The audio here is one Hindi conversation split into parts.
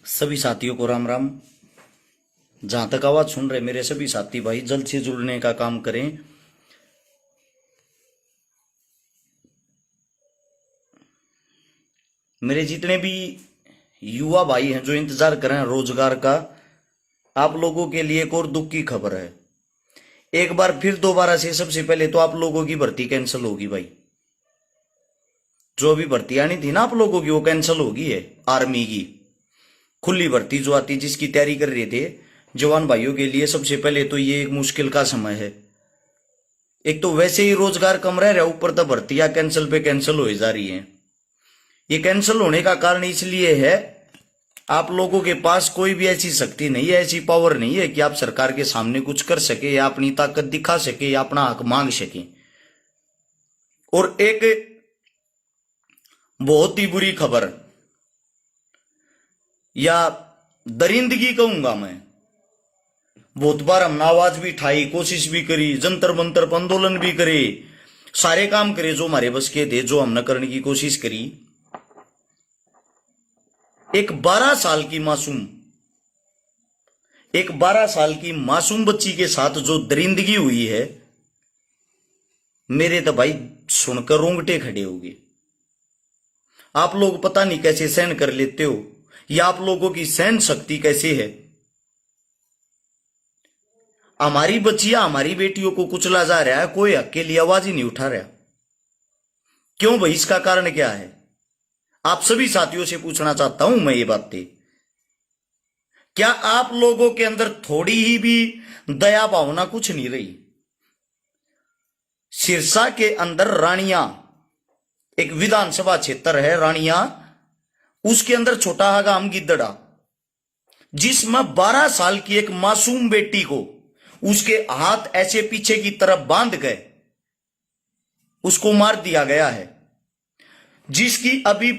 सभी साथियों को राम राम। जहां तक आवाज सुन रहे मेरे सभी साथी भाई, जल्द से जुड़ने का काम करें। मेरे जितने भी युवा भाई हैं जो इंतजार कर रहे हैं रोजगार का, आप लोगों के लिए एक और दुख की खबर है। एक बार फिर दोबारा से सबसे पहले तो आप लोगों की भर्ती कैंसिल होगी भाई। जो अभी भर्ती आनी थी ना आप लोगों की, वो कैंसिल होगी है। आर्मी की खुली भर्ती जो आती, जिसकी तैयारी कर रहे थे जवान भाइयों के लिए, सबसे पहले तो ये एक मुश्किल का समय है। एक तो वैसे ही रोजगार कम रह रहा है, ऊपर तो भर्तियां कैंसिल पे कैंसिल हो जा रही हैं। ये कैंसिल होने का कारण इसलिए है, आप लोगों के पास कोई भी ऐसी शक्ति नहीं है, ऐसी पावर नहीं है कि आप सरकार के सामने कुछ कर सके या अपनी ताकत दिखा सके या अपना हक मांग सके। और एक बहुत ही बुरी खबर या दरिंदगी कहूंगा मैं, बहुत बार हमने आवाज भी उठाई, कोशिश भी करी, जंतर मंतर पर आंदोलन भी करे, सारे काम करे जो हमारे बस के थे, जो हमने करने की कोशिश करी। एक 12 साल की मासूम बच्ची के साथ जो दरिंदगी हुई है, मेरे तो भाई सुनकर रोंगटे खड़े हो गए। आप लोग पता नहीं कैसे सहन कर लेते हो, या आप लोगों की सहन शक्ति कैसे है। हमारी बच्चियां, हमारी बेटियों को कुचला जा रहा है, कोई हक के लिए आवाज ही नहीं उठा रहा। क्यों भाई, इसका कारण क्या है? आप सभी साथियों से पूछना चाहता हूं मैं ये बातें। क्या आप लोगों के अंदर थोड़ी ही भी दया भावना कुछ नहीं रही? सिरसा के अंदर रानिया, एक विधानसभा क्षेत्र है रानिया, उसके अंदर छोटा हगाम गिद्दड़ा, जिसमें 12 साल की एक मासूम बेटी को उसके हाथ ऐसे पीछे की तरफ बांध गए उसको मार दिया गया है, जिसकी अभी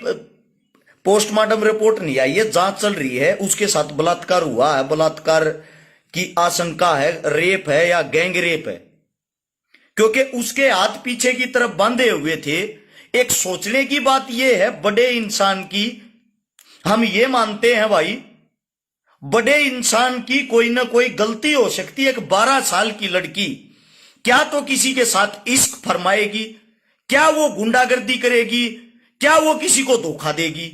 पोस्टमार्टम रिपोर्ट नहीं आई है, जांच चल रही है। उसके साथ बलात्कार हुआ है, बलात्कार की आशंका है, रेप है या गैंग रेप है, क्योंकि उसके हाथ पीछे की तरफ बांधे हुए थे। एक सोचने की बात यह है, बड़े इंसान की, हम ये मानते हैं भाई, बड़े इंसान की कोई ना कोई गलती हो सकती है। एक 12 साल की लड़की क्या तो किसी के साथ इश्क फरमाएगी, क्या वो गुंडागर्दी करेगी, क्या वो किसी को धोखा देगी?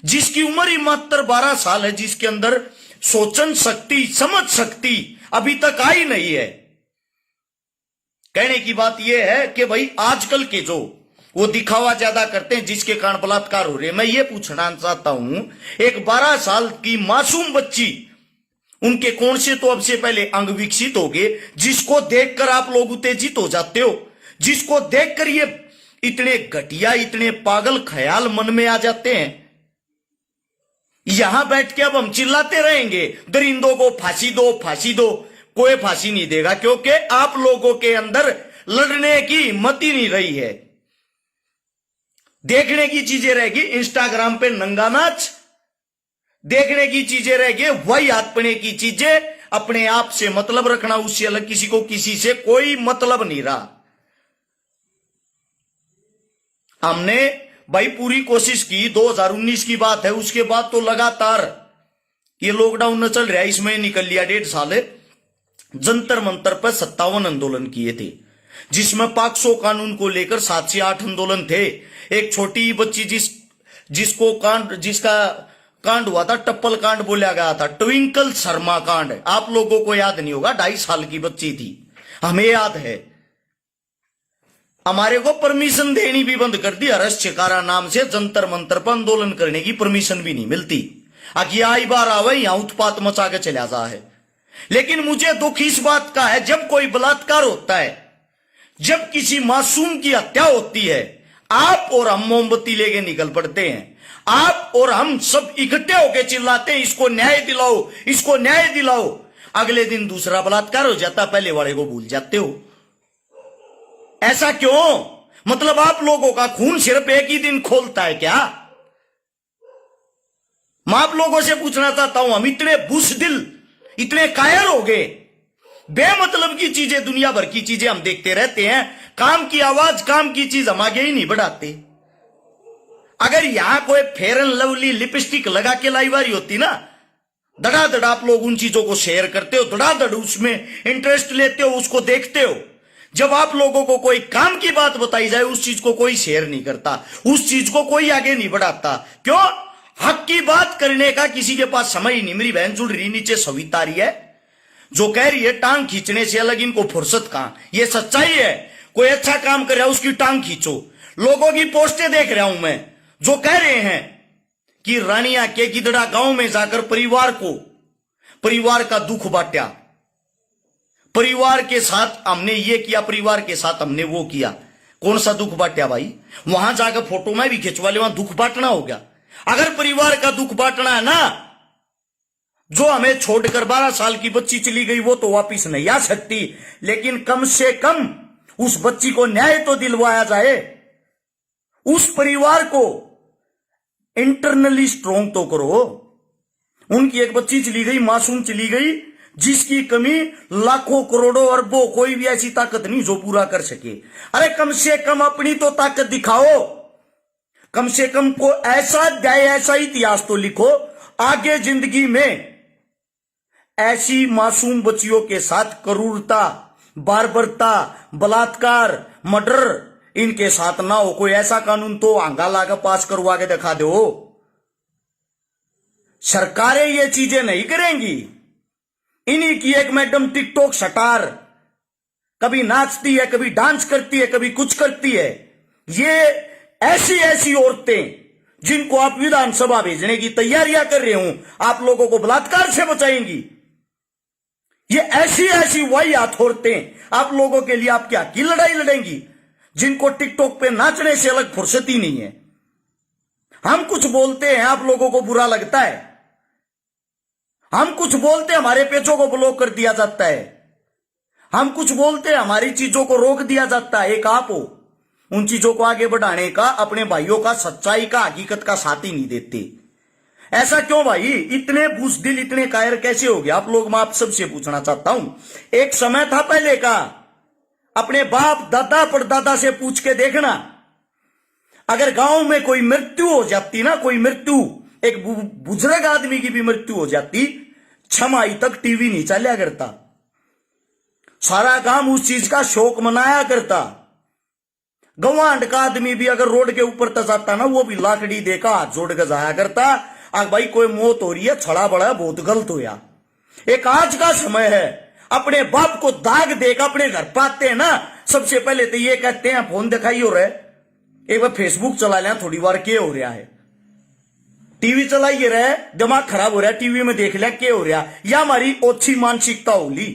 जिसकी उम्र ही मात्र 12 साल है, जिसके अंदर सोचन शक्ति, समझ शक्ति अभी तक आई नहीं है। कहने की बात यह है कि भाई आजकल के जो वो दिखावा ज्यादा करते हैं, जिसके कारण बलात्कार हो रहे हैं। मैं ये पूछना चाहता हूं, एक 12 साल की मासूम बच्ची, उनके कौन से तो अब से पहले अंग विकसित हो गए, जिसको देखकर आप लोग उत्तेजित हो जाते हो, जिसको देखकर ये इतने घटिया, इतने पागल ख्याल मन में आ जाते हैं। यहां बैठ के अब हम चिल्लाते रहेंगे दरिंदों को फांसी दो, फांसी दो। कोई फांसी नहीं देगा, क्योंकि आप लोगों के अंदर लड़ने की हिम्मत ही नहीं रही है। देखने की चीजें रहेगी इंस्टाग्राम पे नंगा नाच, देखने की चीजें रहेगी वही हाथपने की चीजें, अपने आप से मतलब रखना, उससे अलग किसी को किसी से कोई मतलब नहीं रहा। हमने भाई पूरी कोशिश की, 2019 की बात है, उसके बाद तो लगातार ये लॉकडाउन न चल रहा है, इसमें निकल लिया 1.5 साल। जंतर मंतर पर 57 आंदोलन किए थे, जिसमें पाक्सो कानून को लेकर 7 से 8 आंदोलन थे। एक छोटी बच्ची जिसका कांड हुआ था, टप्पल कांड बोला गया था, ट्विंकल शर्मा कांड, आप लोगों को याद नहीं होगा, 2.5 साल की बच्ची थी, हमें याद है। हमारे को परमिशन देनी भी बंद कर दी। हर्ष छिकारा नाम से जंतर मंतर पर आंदोलन करने की परमिशन भी नहीं मिलती। आगे आई बार आवे यहां उत्पात मचा के चला जा है। लेकिन मुझे दुख इस बात का है, जब कोई बलात्कार होता है, जब किसी मासूम की हत्या होती है, आप और हम मोमबत्ती लेके निकल पड़ते हैं। आप और हम सब इकट्ठे होकर चिल्लाते हैं, इसको न्याय दिलाओ, इसको न्याय दिलाओ। अगले दिन दूसरा बलात्कार हो जाता, पहले वाले को भूल जाते हो। ऐसा क्यों? मतलब आप लोगों का खून सिर्फ एक ही दिन खोलता है क्या? मैं आप लोगों से पूछना चाहता हूं, हम इतने बुज़दिल, इतने कायर हो गए, बेमतलब की चीजें, दुनिया भर की चीजें हम देखते रहते हैं, काम की आवाज, काम की चीज हम आगे ही नहीं बढ़ाते। अगर यहां कोई फेयर एंड लवली लिपस्टिक लगा के लाई वारी होती ना, धड़ाधड़ आप लोग उन चीजों को शेयर करते हो, धड़ाधड़ उसमें इंटरेस्ट लेते हो, उसको देखते हो। जब आप लोगों को कोई काम की बात बताई जाए, उस चीज को कोई शेयर नहीं करता, उस चीज को कोई आगे नहीं बढ़ाता। क्यों? हक की बात करने का किसी के पास समय ही नहीं। मेरी बहन जुड़ रही नीचे सविता रही है, जो कह रही है टांग खींचने से अलग इनको फुर्सत कहां। ये सच्चाई है। कोई अच्छा काम कर रहा है, उसकी टांग खींचो। लोगों की पोस्टें देख रहा हूं मैं, जो कह रहे हैं कि रानिया के गिदड़ा गांव में जाकर परिवार का दुख बांटा, परिवार के साथ हमने ये किया, परिवार के साथ हमने वो किया। कौन सा दुख बांटा भाई? वहां जाकर फोटो में भी खिंचवा ले, वहां दुख बांटना हो गया। अगर परिवार का दुख बांटना है ना, जो हमें छोड़कर 12 साल की बच्ची चली गई, वो तो वापिस नहीं आ सकती, लेकिन कम से कम उस बच्ची को न्याय तो दिलवाया जाए। उस परिवार को इंटरनली स्ट्रोंग तो करो। उनकी एक बच्ची चली गई, मासूम चली गई, जिसकी कमी लाखों करोड़ों अरबों, कोई भी ऐसी ताकत नहीं जो पूरा कर सके। अरे कम से कम अपनी तो ताकत दिखाओ। कम से कम को ऐसा अध्याय, ऐसा इतिहास तो लिखो, आगे जिंदगी में ऐसी मासूम बच्चियों के साथ क्रूरता, बार्बरता, बलात्कार, मर्डर इनके साथ ना हो। कोई ऐसा कानून तो आंगा लाकर पास करवा के दिखा दो। सरकारें ये चीजें नहीं करेंगी। इन्हीं की एक मैडम टिकटॉक स्टार, कभी नाचती है, कभी डांस करती है, कभी कुछ करती है। ये ऐसी ऐसी औरतें जिनको आप विधानसभा भेजने की तैयारियां कर रहे हो, आप लोगों को बलात्कार से बचाएंगी। ये ऐसी ऐसी वाहियात औरतें आप लोगों के लिए आपकी हक की लड़ाई लड़ेंगी, जिनको टिकटॉक पे नाचने से अलग फुर्सत ही नहीं है। हम कुछ बोलते हैं, आप लोगों को बुरा लगता है। हम कुछ बोलते हैं, हमारे पेजों को ब्लॉक कर दिया जाता है। हम कुछ बोलते हैं, हमारी चीजों को रोक दिया जाता है। एक आप हो उन चीजों को आगे बढ़ाने का, अपने भाइयों का, सच्चाई का, हकीकत का साथ ही नहीं देते। ऐसा क्यों भाई? इतने बुज़दिल, इतने कायर कैसे हो गया आप लोग? मैं आप सबसे पूछना चाहता हूं। एक समय था पहले का, अपने बाप दादा परदादा से पूछ के देखना, अगर गांव में कोई मृत्यु हो जाती ना, कोई मृत्यु, एक बुजुर्ग आदमी की भी मृत्यु हो जाती, 6 माह तक टीवी नहीं चला करता। सारा गांव उस चीज का शोक मनाया करता। गवांड का आदमी भी अगर रोड के ऊपर तक जाता ना, वो भी लाकड़ी देकर हाथ जोड़ कर जाया करता। अब भाई कोई मौत हो रही है, छड़ा बड़ा, बहुत गलत होया। एक आज का समय है, अपने बाप को दाग देकर अपने घर पाते हैं ना, सबसे पहले तो ये कहते हैं फोन दिखाई हो रहा है, एक बार फेसबुक चला लिया, थोड़ी बार क्या हो रहा है, टीवी चलाइए रहे, दिमाग खराब हो रहा है, टीवी में देख लिया क्या हो रहा। या हमारी ओछी मानसिकता होली,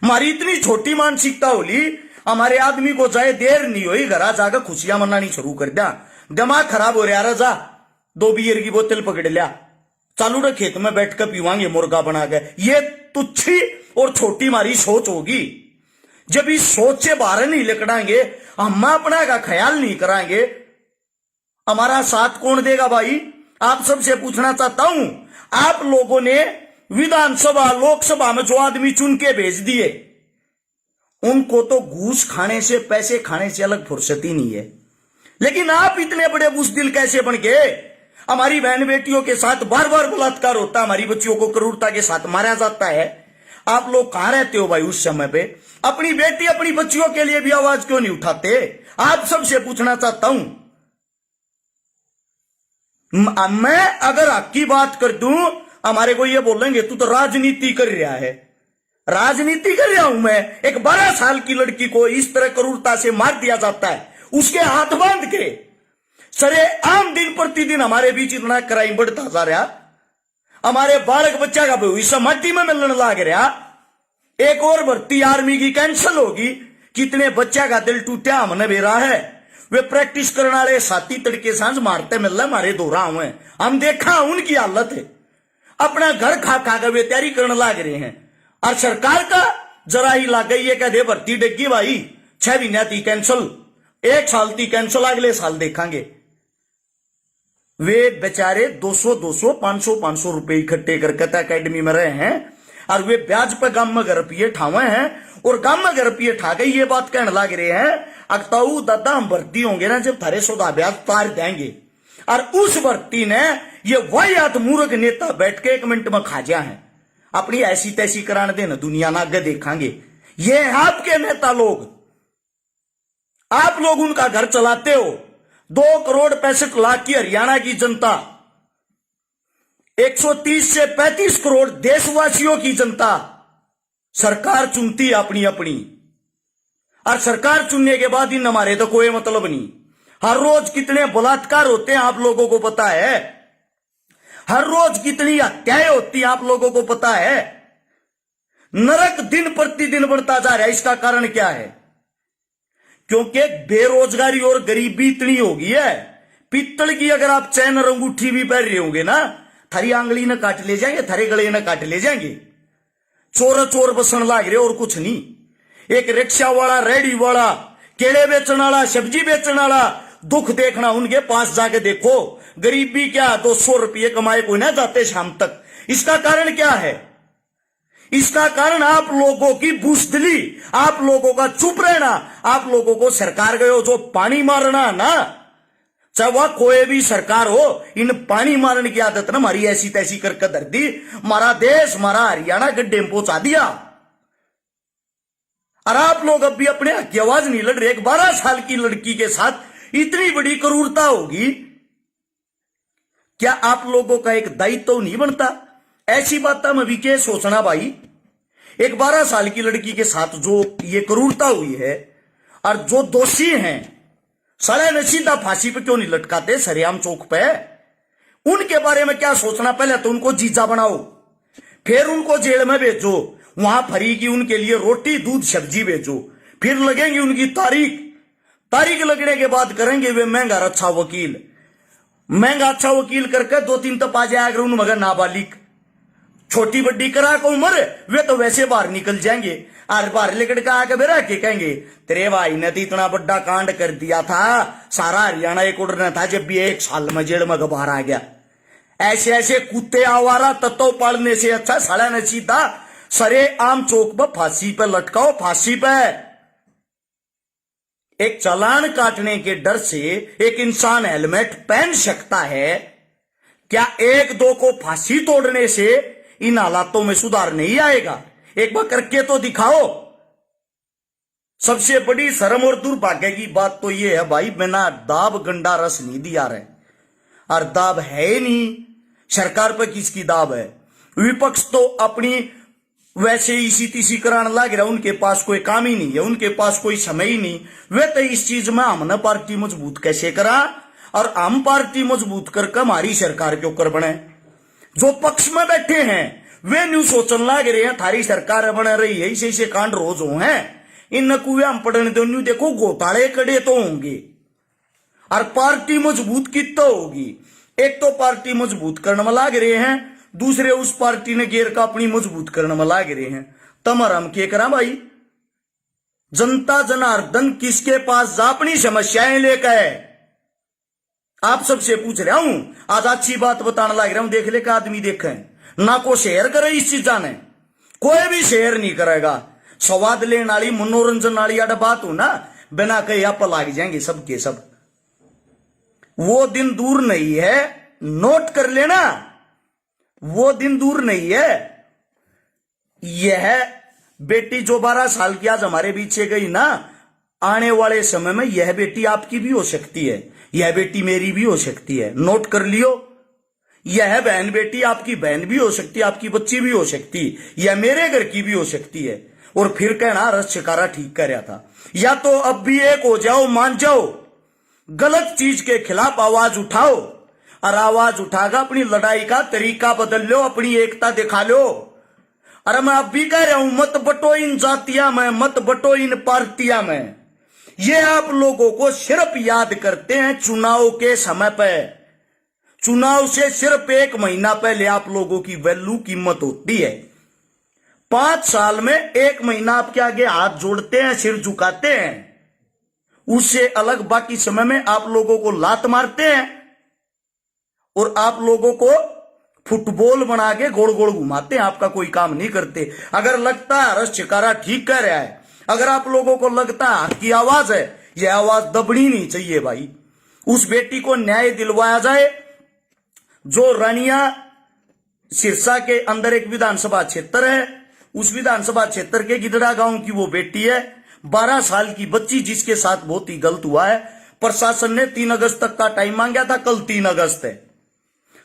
हमारी इतनी छोटी मानसिकता होली, हमारे आदमी को चाहे देर नहीं हुई घर जाकर खुशियां मनानी शुरू कर दिया। दिमाग खराब हो रहा, रजा 2 बियर की बोतल पकड़ लिया, चालू रहे खेत में बैठ कर पीवांगे मुर्गा बना के। ये तुच्छी और छोटी हमारी सोच होगी। जब इस सोच से बाहर नहीं निकलेंगे, हम अपना का ख्याल नहीं कराएंगे, हमारा साथ कौन देगा भाई? आप सबसे पूछना चाहता हूं, आप लोगों ने विधानसभा, लोकसभा में जो आदमी चुन के भेज दिए, उनको तो घूस खाने से, पैसे खाने से अलग फुर्सत ही नहीं है। लेकिन आप इतने बड़े बुज़दिल कैसे बन गए? हमारी बहन बेटियों के साथ बार बार बलात्कार होता, हमारी बच्चियों को क्रूरता के साथ मारा जाता है। आप लोग कहां रहते हो भाई उस समय पे? अपनी बेटी, अपनी बच्चियों के लिए भी आवाज क्यों नहीं उठाते? आप सबसे पूछना चाहता हूं। मैं अगर हक की बात कर दूं, हमारे को ये बोलेंगे तू तो राजनीति कर रहा है। राजनीति कर रहा हूं मैं। एक 12 साल की लड़की को इस तरह क्रूरता से मार दिया जाता है, उसके हाथ बांध के। सरे आम दिन प्रतिदिन हमारे बीच इतना क्राइम बढ़ता जा रहा, हमारे बालक बच्चा का भविष्य मट्टी में मिलने लग रहा। एक और भर्ती आर्मी की कैंसिल होगी, कितने बच्चा का दिल टूटा हमने बेरा है। वे प्रैक्टिस करने वाले साथी तड़के सांझ मारते मिल रहे मारे दो रहा हुए, हम देखा उनकी हालत है। अपना घर खा खा कर वे तैयारी करने लग रहे हैं, और सरकार का जरा ही लग गई है कहते भर्ती डेगी भाई 6 महीना थी कैंसिल, 1 साल थी कैंसिल, अगले साल देखेंगे। वे बेचारे 200 500 रुपए इकट्ठे करके अकेडमी में रहे हैं, और वे ब्याज पर गांव में रुपये ठावे हैं, और गांव में रुपये ठा गई ये बात कहने लग रहे हैं अक्ताऊ दादा हम भर्ती होंगे ना जब थारे सौदा ब्याज तार देंगे। और उस भर्ती ने ये वाहियात मूर्ख नेता बैठ के 1 मिनट में खा जा है, अपनी ऐसी तैसी कराने देना दुनिया ना आगे देखेंगे। ये आपके नेता लोग, आप लोग उनका घर चलाते हो। 2 करोड़ 65 लाख की हरियाणा की जनता, 130 से 35 करोड़ देशवासियों की जनता सरकार चुनती है अपनी अपनी, और सरकार चुनने के बाद इन हमारे तो कोई मतलब नहीं। हर रोज कितने बलात्कार होते हैं आप लोगों को पता है, हर रोज कितनी हत्याएं होती हैं आप लोगों को पता है। नरक दिन प्रतिदिन बढ़ता जा रहा है। इसका कारण क्या है? क्योंकि बेरोजगारी और गरीबी इतनी हो गई है। पित्तल की अगर आप चैन और अंगूठी भी पहन रहे होंगे ना, थारी आंगली न काट ले जाएंगे, थारे गले न काट ले जाएंगे। चोर चोर बसन लाग रहे और कुछ नहीं। एक रिक्शा वाला, रेडी वाला, केले बेचने वाला, सब्जी बेचने वाला, दुख देखना उनके पास जाके देखो। गरीबी क्या 200 रुपये कमाए कोई ना जाते शाम तक। इसका कारण क्या है? इसका कारण आप लोगों की बुजदिली, आप लोगों का चुप रहना, आप लोगों को सरकार गए जो पानी मारना ना, चाहे वह कोई भी सरकार हो, इन पानी मारने की आदत ना हमारी ऐसी तैसी करके धर दी। हमारा देश, हमारा हरियाणा गड्ढे में पहुंचा दिया। और आप लोग अब भी अपने हक की आवाज नहीं लड़ रहे। एक 12 साल की लड़की के साथ इतनी बड़ी क्रूरता होगी, क्या आप लोगों का एक दायित्व तो नहीं बनता? ऐसी बात में भी क्या सोचना भाई। एक 12 साल की लड़की के साथ जो ये क्रूरता हुई है, और जो दोषी हैं साले ने सीधा फांसी पे क्यों नहीं लटकाते सरेआम चौक पे? उनके बारे में क्या सोचना? पहले तो उनको जीजा बनाओ, फिर उनको जेल में भेजो, वहां फरीकी उनके लिए रोटी दूध सब्जी भेजो, फिर लगेंगी उनकी तारीख लगने के बाद करेंगे वे महंगा अच्छा वकील, महंगा अच्छा वकील करके 2-3 तपा जाएगा उन मगर नाबालिग, छोटी बड्डी करा को उम्र वे तो वैसे बाहर निकल जाएंगे। और बाहर लेकर के आके बेरा के कहेंगे तेरे भाई ने तो इतना बड़ा कांड कर दिया था, सारा हरियाणा एक उड़ना था, जब भी 1 साल में जेल में बाहर आ गया। ऐसे ऐसे कुत्ते आवारा तत्व पालने से अच्छा साला ने सीधा सरे आम चौक पर फांसी पे लटकाओ। फांसी पे एक चालान काटने के डर से एक इंसान हेलमेट पहन सकता है, क्या 1-2 को फांसी तोड़ने से इन हालातों में सुधार नहीं आएगा? एक बार करके तो दिखाओ। सबसे बड़ी शर्म और दुर्भाग्य की बात तो यह है भाई, बिना दाब गंडा रस नहीं दिया रहे, और दाब है ही नहीं। सरकार पर किसकी दाब है? विपक्ष तो अपनी वैसे इसी तीसी कराने लग रहा, उनके पास कोई काम ही नहीं है, उनके पास कोई समय ही नहीं। वे तो इस चीज में हमने पार्टी मजबूत कैसे करा, और हम पार्टी मजबूत करके हमारी सरकार के ऊपर बने। जो पक्ष में बैठे हैं वे न्यू सोचने लग रहे हैं थारी सरकार बन रही है, इसे कांड रोज हो हैं, इन कुएं हम पढ़ने दो न्यू देखो घोटाले कड़े तो होंगे। और पार्टी मजबूत कितना होगी? एक तो पार्टी मजबूत करने में लग रहे हैं, दूसरे उस पार्टी ने घेर का अपनी मजबूत करने में लग रहे हैं। तमर हम क्या करा भाई? जनता जनार्दन किसके पास जा अपनी समस्याएं लेकर? आप सबसे पूछ रहा हूं, आज अच्छी बात बताने लग रहा हूं, देख ले का आदमी देखें ना को शेयर करे इस चीजा ने, कोई भी शेयर नहीं करेगा। स्वाद लेने वाली मनोरंजन वाली बात हो ना, बिना कहे आप लाग जाएंगे सबके सब। वो दिन दूर नहीं है, नोट कर लेना, वो दिन दूर नहीं है। यह बेटी जो 12 साल की आज हमारे पीछे गई ना, आने वाले समय में यह बेटी आपकी भी हो सकती है, यह बेटी मेरी भी हो सकती है। नोट कर लियो, यह बहन बेटी आपकी बहन भी हो सकती है, आपकी बच्ची भी हो सकती है, यह मेरे घर की भी हो सकती है। और फिर कहना रस शिकारा ठीक कर रहा था। या तो अब भी एक हो जाओ, मान जाओ, गलत चीज के खिलाफ आवाज उठाओ, और आवाज उठाकर अपनी लड़ाई का तरीका बदल लो, अपनी एकता दिखा लो। अरे मैं अब भी कह रहा हूं, मत बटो इन जातियां में, मत बटो इन पार्टियां में। ये आप लोगों को सिर्फ याद करते हैं चुनाव के समय पे। चुनाव से सिर्फ 1 महीना पहले आप लोगों की वैल्यू कीमत होती है। 5 साल में 1 महीना आपके आगे हाथ जोड़ते हैं, सिर झुकाते हैं, उससे अलग बाकी समय में आप लोगों को लात मारते हैं और आप लोगों को फुटबॉल बना के गोल गोल घुमाते हैं, आपका कोई काम नहीं करते। अगर लगता है रस शिकारा ठीक कर रहा है, अगर आप लोगों को लगता है हक की आवाज है, यह आवाज दबनी नहीं चाहिए भाई। उस बेटी को न्याय दिलवाया जाए जो रानिया सिरसा के अंदर एक विधानसभा क्षेत्र है, उस विधानसभा क्षेत्र के गिदड़ा गांव की वो बेटी है, 12 साल की बच्ची, जिसके साथ बहुत ही गलत हुआ है। प्रशासन ने 3 अगस्त तक का टाइम मांगा था, कल 3 अगस्त है।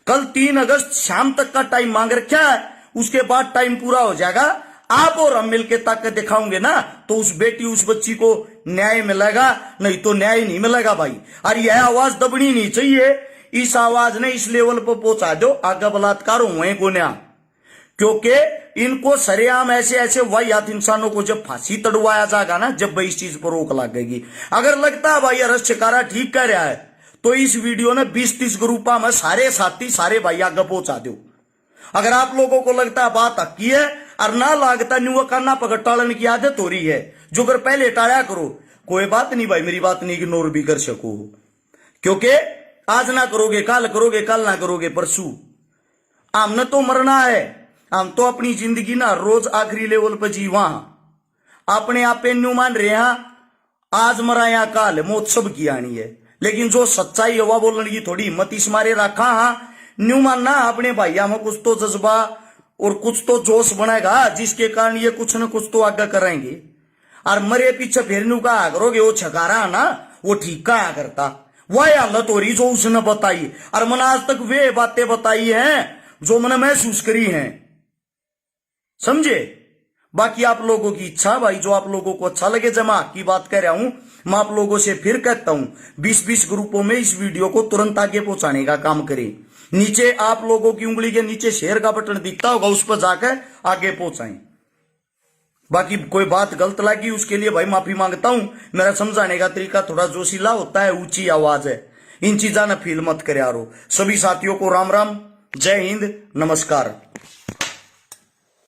कल 3 अगस्त शाम तक का टाइम मांग रखा है, उसके बाद टाइम पूरा हो जाएगा। आप और हम मिलकर ताकत दिखाओगे ना, तो उस बेटी उस बच्ची को न्याय मिलेगा, नहीं तो न्याय नहीं मिलेगा भाई। और यह आवाज दबनी नहीं चाहिए। इस आवाज ने इस लेवल पर पहुंचा दो, आगे बलात्कार हुए गोन्या, क्योंकि इनको सरेआम ऐसे ऐसे वाहियात इंसानों को जब फांसी तड़वाया जाएगा ना, जब भाई इस चीज पर रोक लगेगी। अगर लगता है भाई रस शिकारा ठीक कर रहा है, तो इस वीडियो ने 20-30 ग्रुपा में सारे साथी सारे भाई आगे पहुंचा दो। अगर आप लोगों को लगता है बात हकी है और ना लागता न्यू करना पकड़ टालन की आदत हो रही है, जो कर पहले टाड़ा करो, कोई बात नहीं भाई, मेरी बात नहीं इग्नोर भी कर सको, क्योंकि आज ना करोगे कल ना करोगे परसों। हमने तो मरना है, हम तो अपनी जिंदगी ना रोज आखिरी लेवल पर जीवा, अपने आप न्यू मान रहे हैं आज मरा या काल, मौत सब की आनी है। लेकिन जो सच्चाई हवा बोलने की थोड़ी हिम्मत इस मारे रखा, हाँ न्यू मानना अपने भाइया में कुछ तो जज्बा और कुछ तो जोश बनेगा, जिसके कारण ये कुछ न कुछ तो आगे करेंगे। और मरे पीछे फिर न्यू कहा करोगे वो छकारा ना, वो ठीक कहा करता, वह हालत हो रही जो उसने बताई। और मैंने आज तक वे बातें बताई हैं जो मैंने महसूस करी हैं, समझे। बाकी आप लोगों की इच्छा भाई, जो आप लोगों को अच्छा लगे, जमा की बात कर रहा हूं मैं आप लोगों से फिर कहता हूं, 20-20 ग्रुपों में इस वीडियो को तुरंत आगे पहुंचाने का काम करें। नीचे आप लोगों की उंगली के नीचे शेयर का बटन दिखता होगा, उस पर जाकर आगे पहुंचाएं। बाकी कोई बात गलत लगी उसके लिए भाई माफी मांगता हूं। मेरा समझाने का तरीका थोड़ा जोशीला होता है, ऊंची आवाज है, इन चीजा ना फील मत करे यारो। सभी साथियों को राम राम, जय हिंद, नमस्कार।